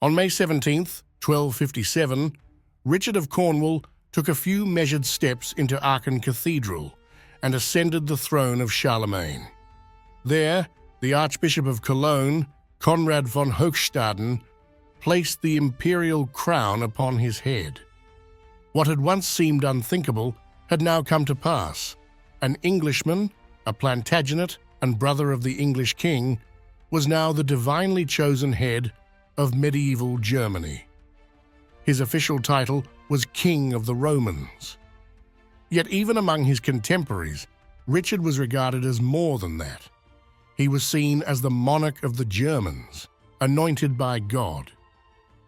On May 17th, 1257, Richard of Cornwall took a few measured steps into Aachen Cathedral and ascended the throne of Charlemagne. There, the Archbishop of Cologne, Konrad von Hochstaden, placed the imperial crown upon his head. What had once seemed unthinkable had now come to pass. An Englishman, a Plantagenet and brother of the English king, was now the divinely chosen head of medieval Germany. His official title was King of the Romans. Yet even among his contemporaries, Richard was regarded as more than that. He was seen as the monarch of the Germans, anointed by God.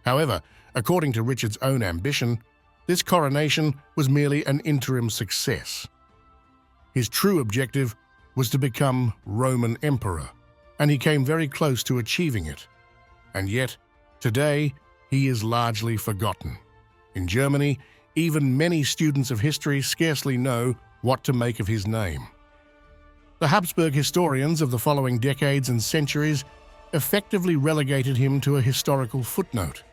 However, according to Richard's own ambition, this coronation was merely an interim success. His true objective was to become Roman emperor, and he came very close to achieving it. And yet, today, he is largely forgotten. In Germany, even many students of history scarcely know what to make of his name. The Habsburg historians of the following decades and centuries effectively relegated him to a historical footnote,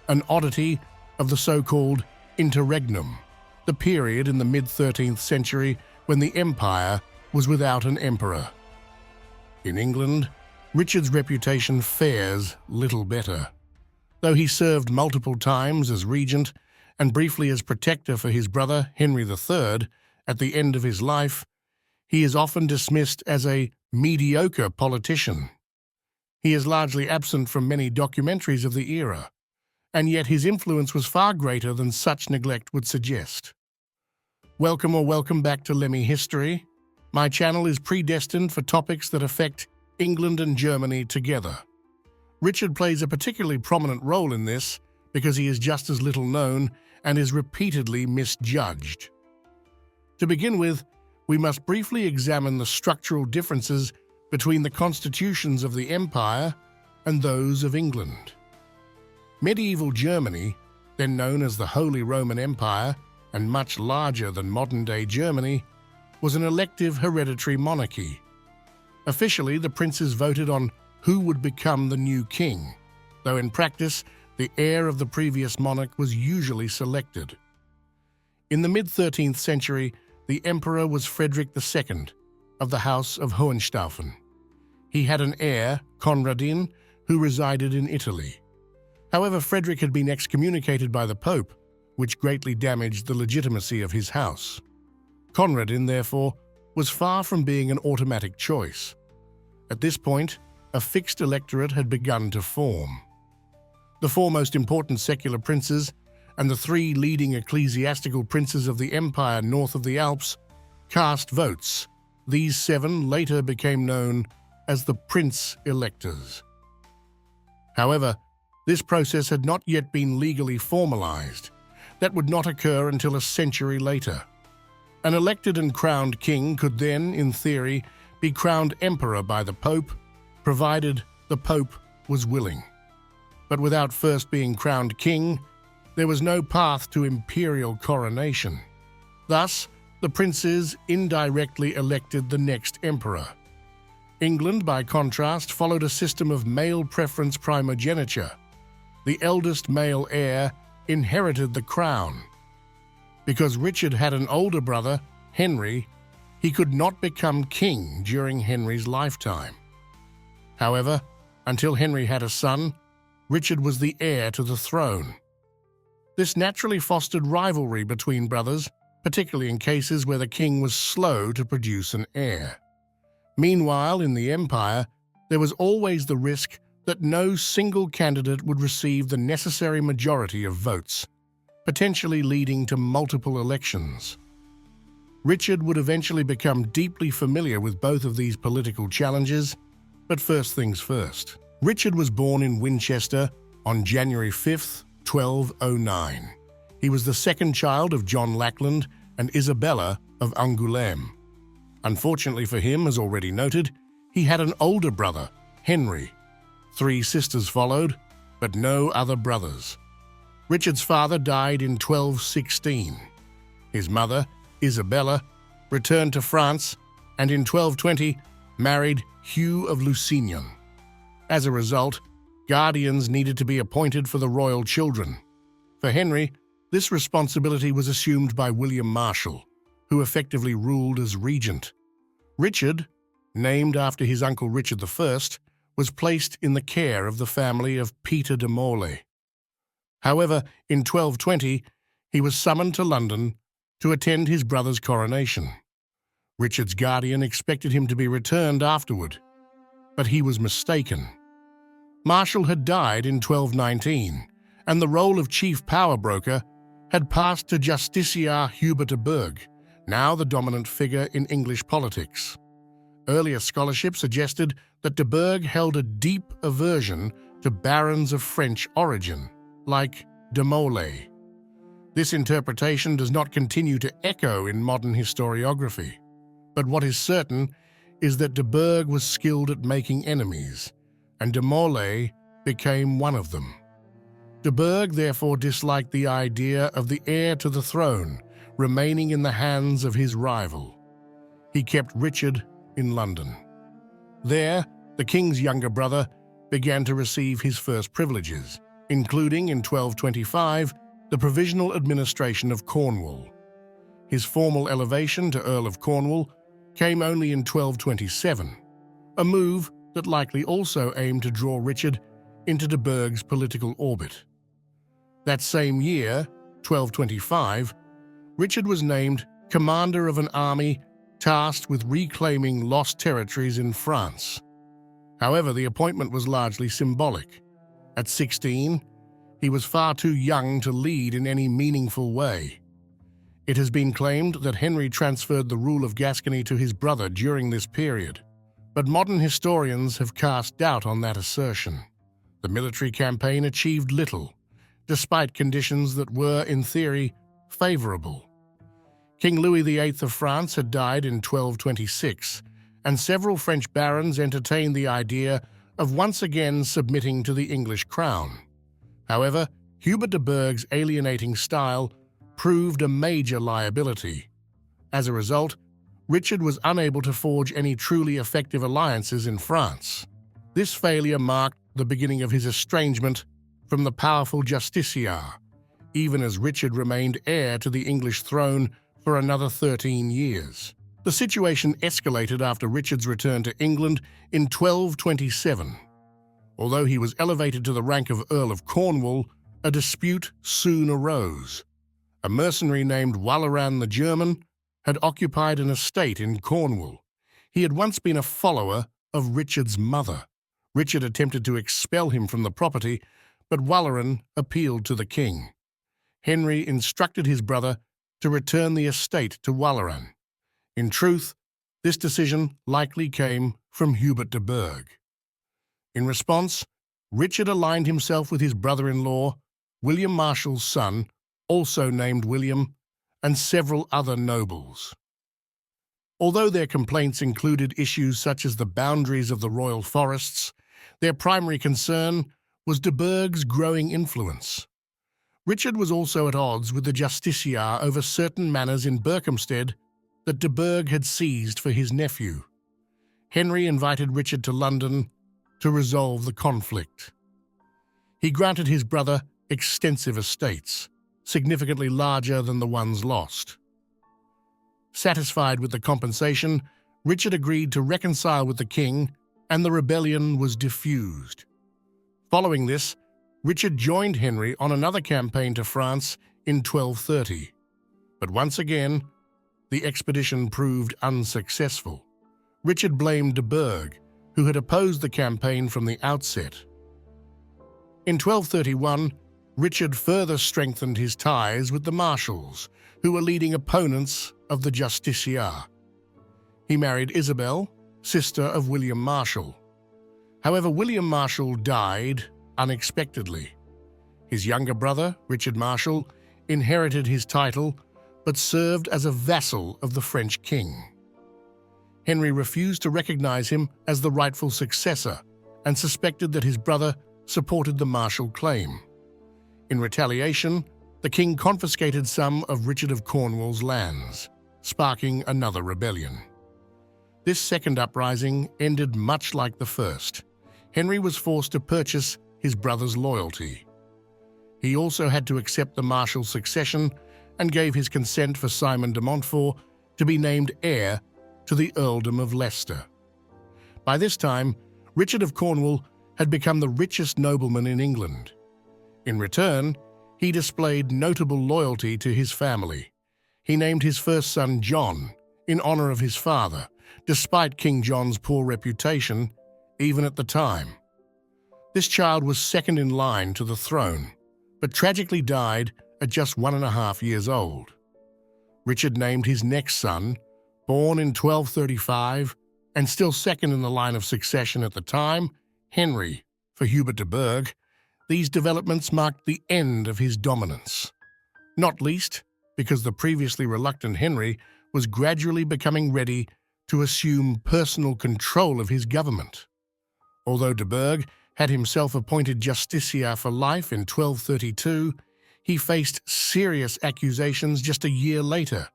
an oddity of the so-called interregnum, the period in the mid-13th century when the empire was without an emperor. In England, Richard's reputation fares little better. Though he served multiple times as regent and briefly as protector for his brother Henry III at the end of his life, he is often dismissed as a mediocre politician. He is largely absent from many documentaries of the era, and yet his influence was far greater than such neglect would suggest. Welcome back to Lemmy History. My channel is predestined for topics that affect England and Germany together. Richard plays a particularly prominent role in this because he is just as little known and is repeatedly misjudged. To begin with, we must briefly examine the structural differences between the constitutions of the empire and those of England. Medieval Germany, then known as the Holy Roman Empire and much larger than modern-day Germany, was an elective hereditary monarchy. Officially, the princes voted on who would become the new king, though in practice, the heir of the previous monarch was usually selected. In the mid-13th century, the emperor was Frederick II of the House of Hohenstaufen. He had an heir, Conradin, who resided in Italy. However, Frederick had been excommunicated by the Pope, which greatly damaged the legitimacy of his house. Conradin, therefore, was far from being an automatic choice. At this point, a fixed electorate had begun to form. The four most important secular princes and the three leading ecclesiastical princes of the empire north of the Alps cast votes. These seven later became known as the prince-electors. However, this process had not yet been legally formalized. That would not occur until a century later. An elected and crowned king could then, in theory, be crowned emperor by the Pope, provided the Pope was willing. But without first being crowned king, there was no path to imperial coronation. Thus, the princes indirectly elected the next emperor. England, by contrast, followed a system of male preference primogeniture. The eldest male heir inherited the crown. Because Richard had an older brother, Henry, he could not become king during Henry's lifetime. However, until Henry had a son, Richard was the heir to the throne. This naturally fostered rivalry between brothers, particularly in cases where the king was slow to produce an heir. Meanwhile, in the empire, there was always the risk that no single candidate would receive the necessary majority of votes, potentially leading to multiple elections. Richard would eventually become deeply familiar with both of these political challenges, but first things first. Richard was born in Winchester on January 5, 1209. He was the second child of John Lackland and Isabella of Angoulême. Unfortunately for him, as already noted, he had an older brother, Henry. 3 sisters followed, but no other brothers. Richard's father died in 1216. His mother, Isabella, returned to France and in 1220 married Hugh of Lusignan. As a result, Guardians needed to be appointed for the royal children. For Henry, this responsibility was assumed by William Marshal, who effectively ruled as regent. Richard, named after his uncle Richard I, was placed in the care of the family of Peter de Morlaix. However, in 1220, he was summoned to London to attend his brother's coronation. Richard's guardian expected him to be returned afterward, but he was mistaken. Marshal had died in 1219, and the role of chief power broker had passed to Justiciar Hubert de Burgh, now the dominant figure in English politics. Earlier scholarship suggested that de Burgh held a deep aversion to barons of French origin, like de Morlaix. This interpretation does not continue to echo in modern historiography, but what is certain is that de Burgh was skilled at making enemies, and de Morlaix became one of them. De Burgh therefore disliked the idea of the heir to the throne remaining in the hands of his rival. He kept Richard in London. There, the king's younger brother began to receive his first privileges, including in 1225 the provisional administration of Cornwall. His formal elevation to Earl of Cornwall came only in 1227, a move that likely also aimed to draw Richard into de Burgh's political orbit. That same year, 1225, Richard was named commander of an army tasked with reclaiming lost territories in France. However, the appointment was largely symbolic. At 16, he was far too young to lead in any meaningful way. It has been claimed that Henry transferred the rule of Gascony to his brother during this period, but modern historians have cast doubt on that assertion. The military campaign achieved little, despite conditions that were, in theory, favorable. King Louis VIII of France had died in 1226, and several French barons entertained the idea of once again submitting to the English crown. However, Hubert de Burgh's alienating style proved a major liability. As a result, Richard was unable to forge any truly effective alliances in France. This failure marked the beginning of his estrangement from the powerful Justiciar, even as Richard remained heir to the English throne for another 13 years. The situation escalated after Richard's return to England in 1227. Although he was elevated to the rank of Earl of Cornwall, a dispute soon arose. A mercenary named Waleran the German had occupied an estate in Cornwall. He had once been a follower of Richard's mother. Richard attempted to expel him from the property, but Waleran appealed to the king. Henry instructed his brother to return the estate to Waleran. In truth, this decision likely came from Hubert de Burgh. In response, Richard aligned himself with his brother-in-law, William Marshal's son, also named William, and several other nobles. Although their complaints included issues such as the boundaries of the royal forests, their primary concern was de Burgh's growing influence. Richard was also at odds with the Justiciar over certain manors in Berkhamsted that de Burgh had seized for his nephew. Henry invited Richard to London to resolve the conflict. He granted his brother extensive estates, significantly larger than the ones lost. Satisfied with the compensation, Richard agreed to reconcile with the king, and the rebellion was diffused. Following this, Richard joined Henry on another campaign to France in 1230. But once again, the expedition proved unsuccessful. Richard blamed de Burgh, who had opposed the campaign from the outset. In 1231, Richard further strengthened his ties with the Marshals, who were leading opponents of the Justiciar. He married Isabel, sister of William Marshal. However, William Marshal died unexpectedly. His younger brother, Richard Marshal, inherited his title but served as a vassal of the French king. Henry refused to recognize him as the rightful successor and suspected that his brother supported the Marshal claim. In retaliation, the king confiscated some of Richard of Cornwall's lands, sparking another rebellion. This second uprising ended much like the first. Henry was forced to purchase his brother's loyalty. He also had to accept the martial succession and gave his consent for Simon de Montfort to be named heir to the earldom of Leicester. By this time, Richard of Cornwall had become the richest nobleman in England. In return, he displayed notable loyalty to his family. He named his first son John in honor of his father, despite King John's poor reputation, even at the time. This child was second in line to the throne, but tragically died at just 1.5 years old. Richard named his next son, born in 1235 and still second in the line of succession at the time, Henry, for Hubert de Burgh. These developments marked the end of his dominance, not least because the previously reluctant Henry was gradually becoming ready to assume personal control of his government. Although de Burgh had himself appointed justiciar for life in 1232, he faced serious accusations just a year later,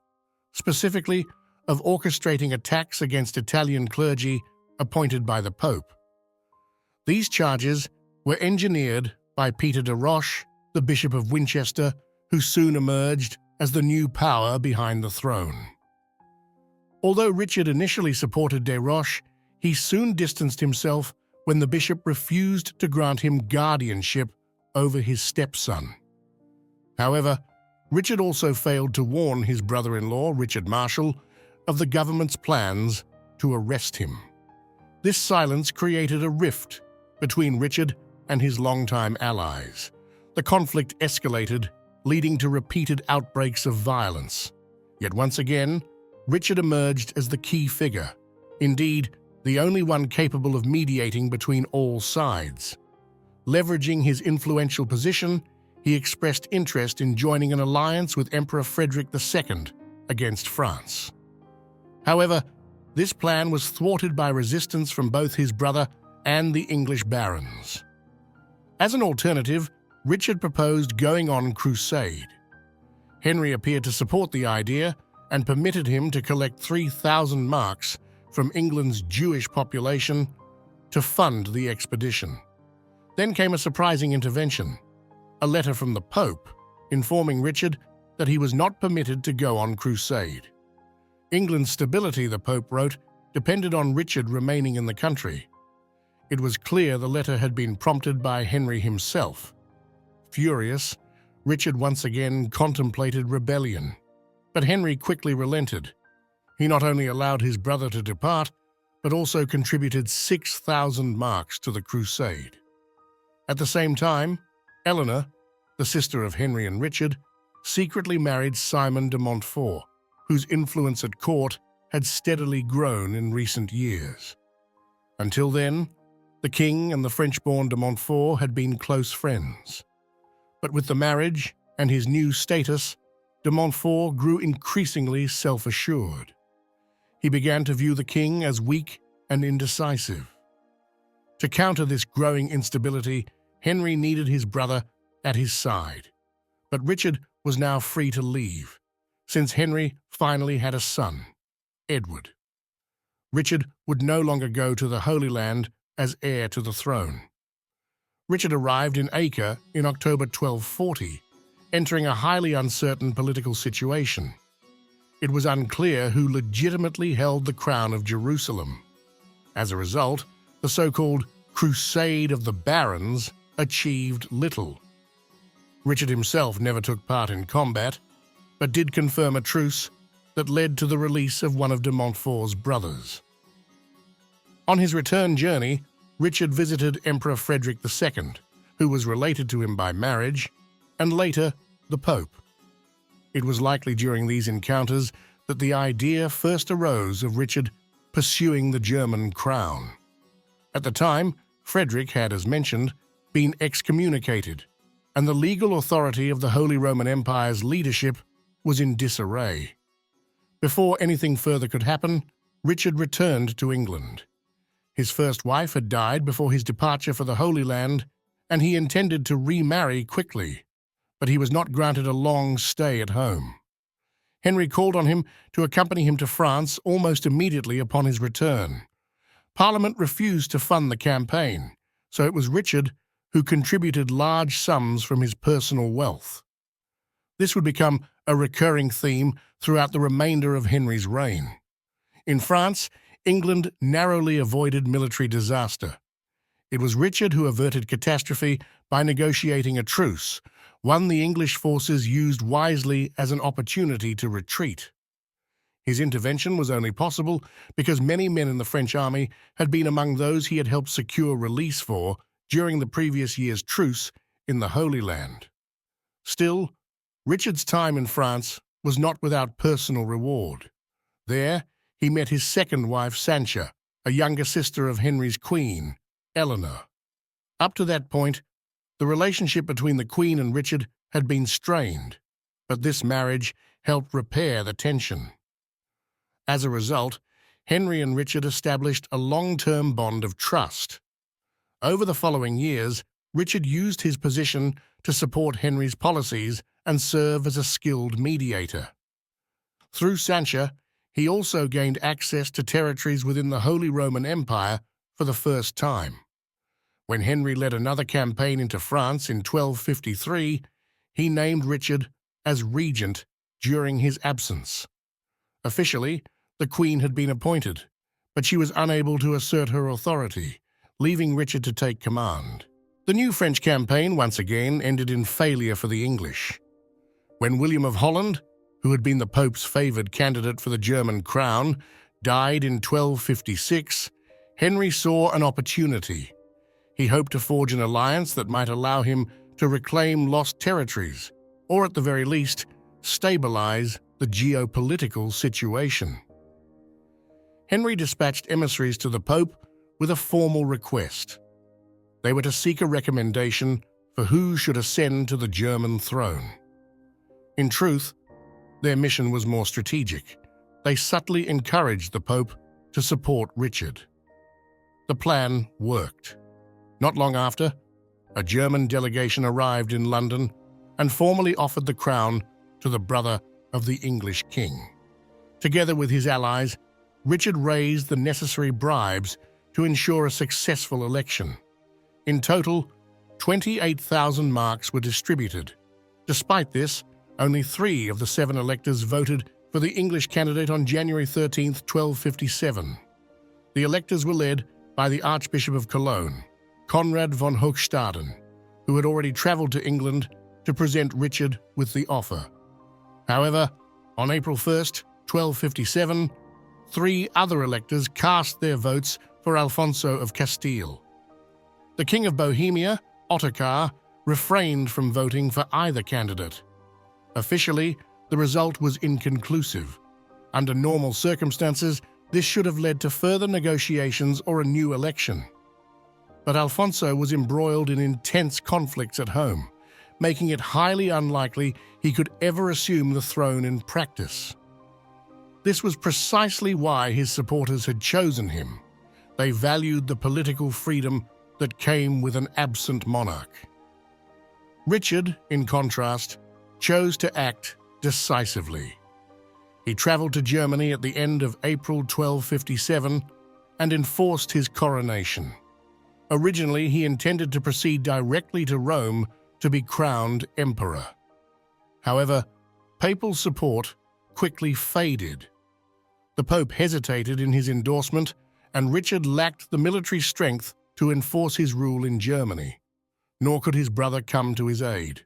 specifically of orchestrating attacks against Italian clergy appointed by the Pope. These charges were engineered by Peter de Roche, the Bishop of Winchester, who soon emerged as the new power behind the throne. Although Richard initially supported de Roche, he soon distanced himself when the bishop refused to grant him guardianship over his stepson. However, Richard also failed to warn his brother-in-law, Richard Marshal, of the government's plans to arrest him. This silence created a rift between Richard and his longtime allies. The conflict escalated, leading to repeated outbreaks of violence. Yet once again, Richard emerged as the key figure, indeed, the only one capable of mediating between all sides. Leveraging his influential position, he expressed interest in joining an alliance with Emperor Frederick II against France. However, this plan was thwarted by resistance from both his brother and the English barons. As an alternative, Richard proposed going on crusade. Henry appeared to support the idea and permitted him to collect 3,000 marks from England's Jewish population to fund the expedition. Then came a surprising intervention, a letter from the Pope informing Richard that he was not permitted to go on crusade. England's stability, the Pope wrote, depended on Richard remaining in the country. It was clear the letter had been prompted by Henry himself. Furious, Richard once again contemplated rebellion, but Henry quickly relented. He not only allowed his brother to depart, but also contributed 6,000 marks to the crusade. At the same time, Eleanor, the sister of Henry and Richard, secretly married Simon de Montfort, whose influence at court had steadily grown in recent years. Until then, the king and the French-born de Montfort had been close friends. But with the marriage and his new status, de Montfort grew increasingly self-assured. He began to view the king as weak and indecisive. To counter this growing instability, Henry needed his brother at his side. But Richard was now free to leave, since Henry finally had a son, Edward. Richard would no longer go to the Holy Land as heir to the throne. Richard arrived in Acre in October 1240, entering a highly uncertain political situation. It was unclear who legitimately held the crown of Jerusalem. As a result, the so-called Crusade of the Barons achieved little. Richard himself never took part in combat, but did confirm a truce that led to the release of one of de Montfort's brothers. On his return journey, Richard visited Emperor Frederick II, who was related to him by marriage, and later the Pope. It was likely during these encounters that the idea first arose of Richard pursuing the German crown. At the time, Frederick had, as mentioned, been excommunicated, and the legal authority of the Holy Roman Empire's leadership was in disarray. Before anything further could happen, Richard returned to England. His first wife had died before his departure for the Holy Land, and he intended to remarry quickly, but he was not granted a long stay at home. Henry called on him to accompany him to France almost immediately upon his return. Parliament refused to fund the campaign, so it was Richard who contributed large sums from his personal wealth. This would become a recurring theme throughout the remainder of Henry's reign. In France, England narrowly avoided military disaster. It was Richard who averted catastrophe by negotiating a truce, one the English forces used wisely as an opportunity to retreat. His intervention was only possible because many men in the French army had been among those he had helped secure release for during the previous year's truce in the Holy Land. Still, Richard's time in France was not without personal reward. There, he met his second wife, Sancha, a younger sister of Henry's queen, Eleanor. Up to that point, the relationship between the Queen and Richard had been strained, but this marriage helped repair the tension. As a result, Henry and Richard established a long-term bond of trust. Over the following years, Richard used his position to support Henry's policies and serve as a skilled mediator. Through Sancha, he also gained access to territories within the Holy Roman Empire for the first time. When Henry led another campaign into France in 1253, he named Richard as Regent during his absence. Officially, the Queen had been appointed, but she was unable to assert her authority, leaving Richard to take command. The new French campaign once again ended in failure for the English. When William of Holland, who had been the Pope's favoured candidate for the German crown, died in 1256, Henry saw an opportunity. He hoped to forge an alliance that might allow him to reclaim lost territories, or at the very least, stabilize the geopolitical situation. Henry dispatched emissaries to the Pope with a formal request. They were to seek a recommendation for who should ascend to the German throne. In truth, their mission was more strategic. They subtly encouraged the Pope to support Richard. The plan worked. Not long after, a German delegation arrived in London and formally offered the crown to the brother of the English king. Together with his allies, Richard raised the necessary bribes to ensure a successful election. In total, 28,000 marks were distributed. Despite this, only 3 of the 7 electors voted for the English candidate on January 13, 1257. The electors were led by the Archbishop of Cologne, Konrad von Hochstaden, who had already travelled to England to present Richard with the offer. However, on April 1, 1257, 3 other electors cast their votes for Alfonso of Castile. The King of Bohemia, Ottokar, refrained from voting for either candidate. Officially, the result was inconclusive. Under normal circumstances, this should have led to further negotiations or a new election. But Alfonso was embroiled in intense conflicts at home, making it highly unlikely he could ever assume the throne in practice. This was precisely why his supporters had chosen him. They valued the political freedom that came with an absent monarch. Richard, in contrast, chose to act decisively. He travelled to Germany at the end of April 1257 and enforced his coronation. Originally, he intended to proceed directly to Rome to be crowned emperor. However, papal support quickly faded. The Pope hesitated in his endorsement, and Richard lacked the military strength to enforce his rule in Germany, nor could his brother come to his aid.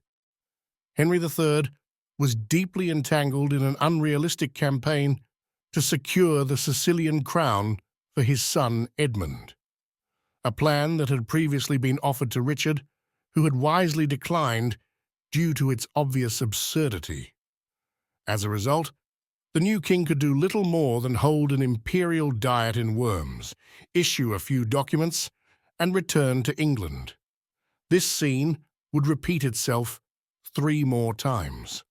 Henry III was deeply entangled in an unrealistic campaign to secure the Sicilian crown for his son Edmund, a plan that had previously been offered to Richard, who had wisely declined due to its obvious absurdity. As a result, the new king could do little more than hold an imperial diet in Worms, issue a few documents, and return to England. This scene would repeat itself 3 more times.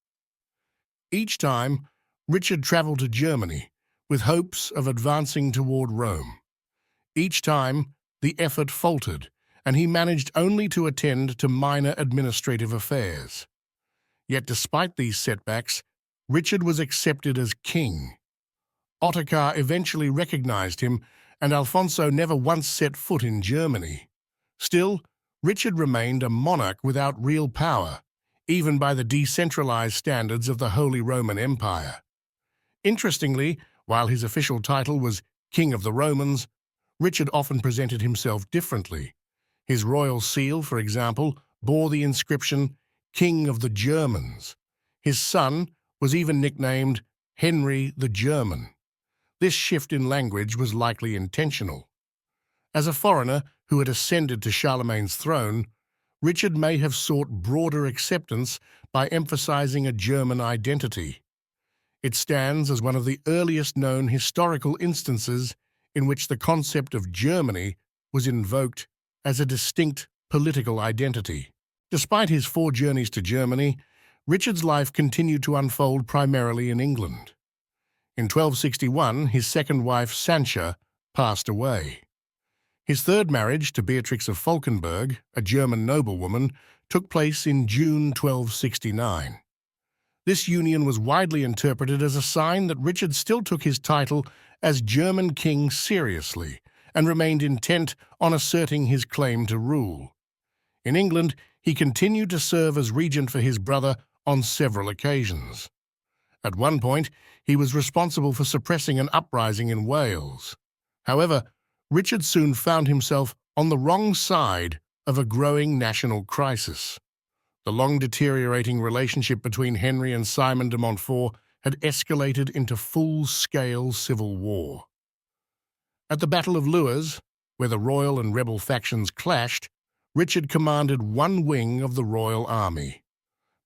Each time, Richard travelled to Germany with hopes of advancing toward Rome. Each time, the effort faltered, and he managed only to attend to minor administrative affairs. Yet despite these setbacks, Richard was accepted as king. Ottokar eventually recognized him, and Alfonso never once set foot in Germany. Still, Richard remained a monarch without real power, even by the decentralized standards of the Holy Roman Empire. Interestingly, while his official title was King of the Romans, Richard often presented himself differently. His royal seal, for example, bore the inscription King of the Germans. His son was even nicknamed Henry the German. This shift in language was likely intentional. As a foreigner who had ascended to Charlemagne's throne, Richard may have sought broader acceptance by emphasizing a German identity. It stands as one of the earliest known historical instances in which the concept of Germany was invoked as a distinct political identity. Despite his 4 journeys to Germany, Richard's life continued to unfold primarily in England. In 1261, his second wife, Sancha, passed away. His third marriage to Beatrix of Falkenberg, a German noblewoman, took place in June 1269. This union was widely interpreted as a sign that Richard still took his title as German king seriously and remained intent on asserting his claim to rule. In England, he continued to serve as regent for his brother on several occasions. At one point, he was responsible for suppressing an uprising in Wales. However, Richard soon found himself on the wrong side of a growing national crisis. The long-deteriorating relationship between Henry and Simon de Montfort had escalated into full-scale civil war. At the Battle of Lewes, where the royal and rebel factions clashed, Richard commanded one wing of the royal army.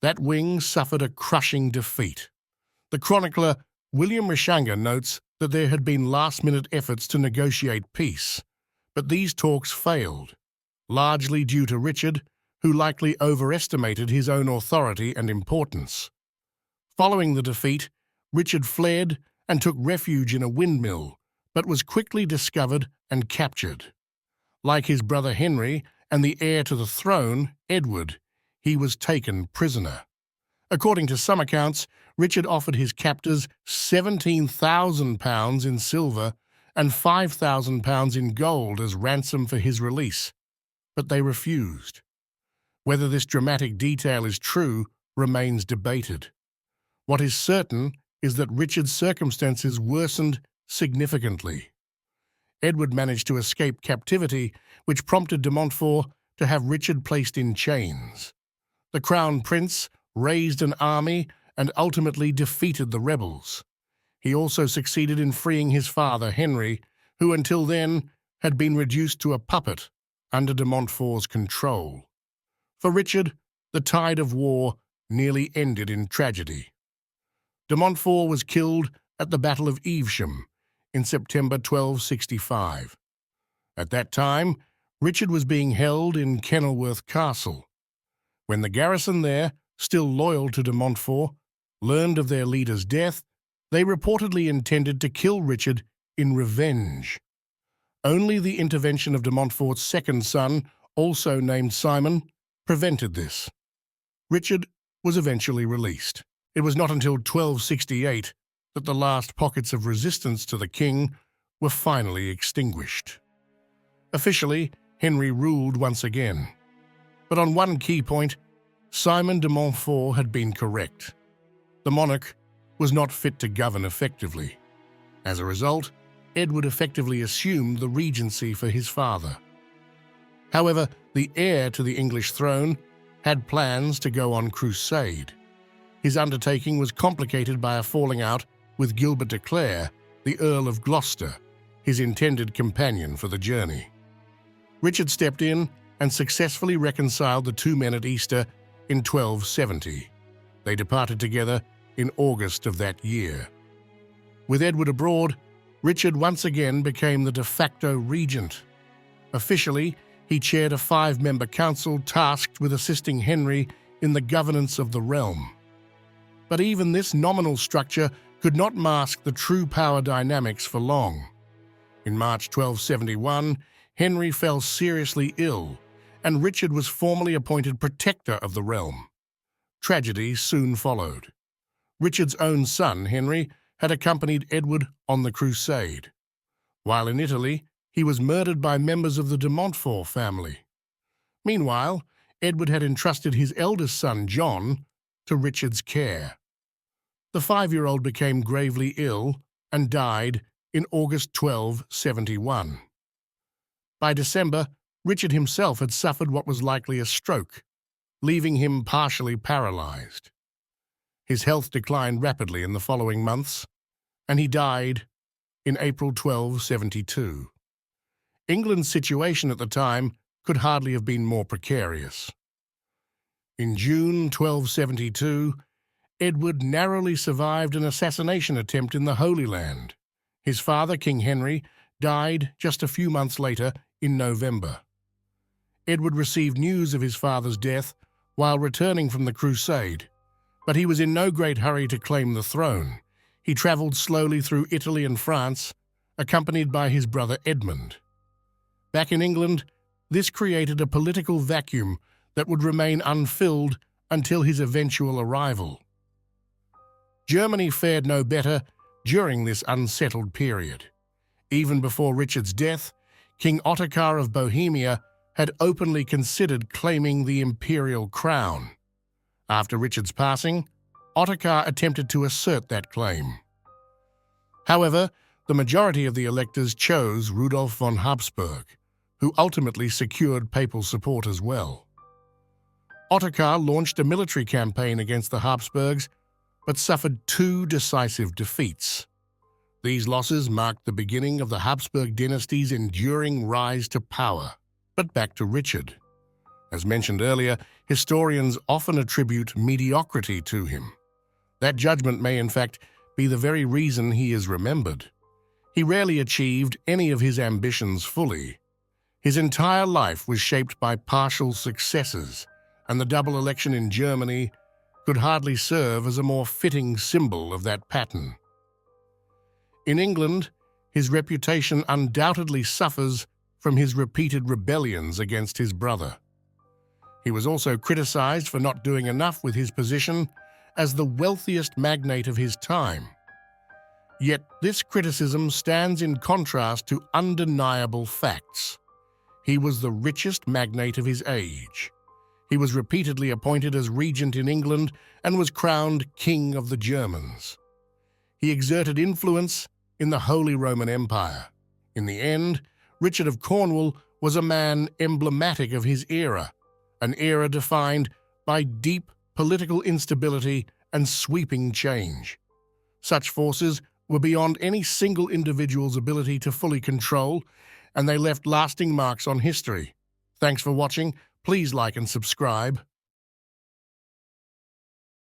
That wing suffered a crushing defeat. The chronicler William Rishanger notes that there had been last-minute efforts to negotiate peace, but these talks failed, largely due to Richard, who likely overestimated his own authority and importance. Following the defeat, Richard fled and took refuge in a windmill, but was quickly discovered and captured. Like his brother Henry and the heir to the throne, Edward, he was taken prisoner. According to some accounts, Richard offered his captors £17,000 in silver and £5,000 in gold as ransom for his release, but they refused. Whether this dramatic detail is true remains debated. What is certain is that Richard's circumstances worsened significantly. Edward managed to escape captivity, which prompted de Montfort to have Richard placed in chains. The Crown Prince raised an army and ultimately defeated the rebels. He also succeeded in freeing his father, Henry, who until then had been reduced to a puppet under de Montfort's control. For Richard, the tide of war nearly ended in tragedy. De Montfort was killed at the Battle of Evesham in September 1265. At that time, Richard was being held in Kenilworth Castle. When the garrison there, still loyal to de Montfort, learned of their leader's death, they reportedly intended to kill Richard in revenge. Only the intervention of de Montfort's second son, also named Simon, prevented this. Richard was eventually released. It was not until 1268 that the last pockets of resistance to the king were finally extinguished. Officially, Henry ruled once again. But on one key point, Simon de Montfort had been correct. The monarch was not fit to govern effectively. As a result, Edward effectively assumed the regency for his father. However, the heir to the English throne had plans to go on crusade. His undertaking was complicated by a falling out with Gilbert de Clare, the Earl of Gloucester, his intended companion for the journey. Richard stepped in and successfully reconciled the two men at Easter in 1270. They departed together in August of that year. With Edward abroad, Richard once again became the de facto regent. Officially, he chaired a 5-member council tasked with assisting Henry in the governance of the realm. But even this nominal structure could not mask the true power dynamics for long. In March 1271, Henry fell seriously ill, and Richard was formally appointed protector of the realm. Tragedy soon followed. Richard's own son, Henry, had accompanied Edward on the crusade. While in Italy, he was murdered by members of the de Montfort family. Meanwhile, Edward had entrusted his eldest son, John, to Richard's care. The 5-year-old became gravely ill and died in August 1271. By December, Richard himself had suffered what was likely a stroke, leaving him partially paralyzed. His health declined rapidly in the following months, and he died in April 1272. England's situation at the time could hardly have been more precarious. In June 1272, Edward narrowly survived an assassination attempt in the Holy Land. His father, King Henry, died just a few months later in November. Edward received news of his father's death while returning from the crusade, but he was in no great hurry to claim the throne. He travelled slowly through Italy and France, accompanied by his brother Edmund. Back in England, this created a political vacuum that would remain unfilled until his eventual arrival. Germany fared no better during this unsettled period. Even before Richard's death, King Ottokar of Bohemia had openly considered claiming the imperial crown. After Richard's passing, Ottokar attempted to assert that claim. However, the majority of the electors chose Rudolf von Habsburg, who ultimately secured papal support as well. Ottokar launched a military campaign against the Habsburgs, but suffered 2 decisive defeats. These losses marked the beginning of the Habsburg dynasty's enduring rise to power. But back to Richard. As mentioned earlier, historians often attribute mediocrity to him. That judgment may in fact be the very reason he is remembered. He rarely achieved any of his ambitions fully. His entire life was shaped by partial successes, and the double election in Germany could hardly serve as a more fitting symbol of that pattern. In England, his reputation undoubtedly suffers from his repeated rebellions against his brother. He was also criticized for not doing enough with his position as the wealthiest magnate of his time. Yet this criticism stands in contrast to undeniable facts. He was the richest magnate of his age. He was repeatedly appointed as regent in England and was crowned King of the Germans. He exerted influence in the Holy Roman Empire. In the end, Richard of Cornwall was a man emblematic of his era, an era defined by deep political instability and sweeping change. Such forces were beyond any single individual's ability to fully control, and they left lasting marks on history. Thanks for watching. Please like and subscribe.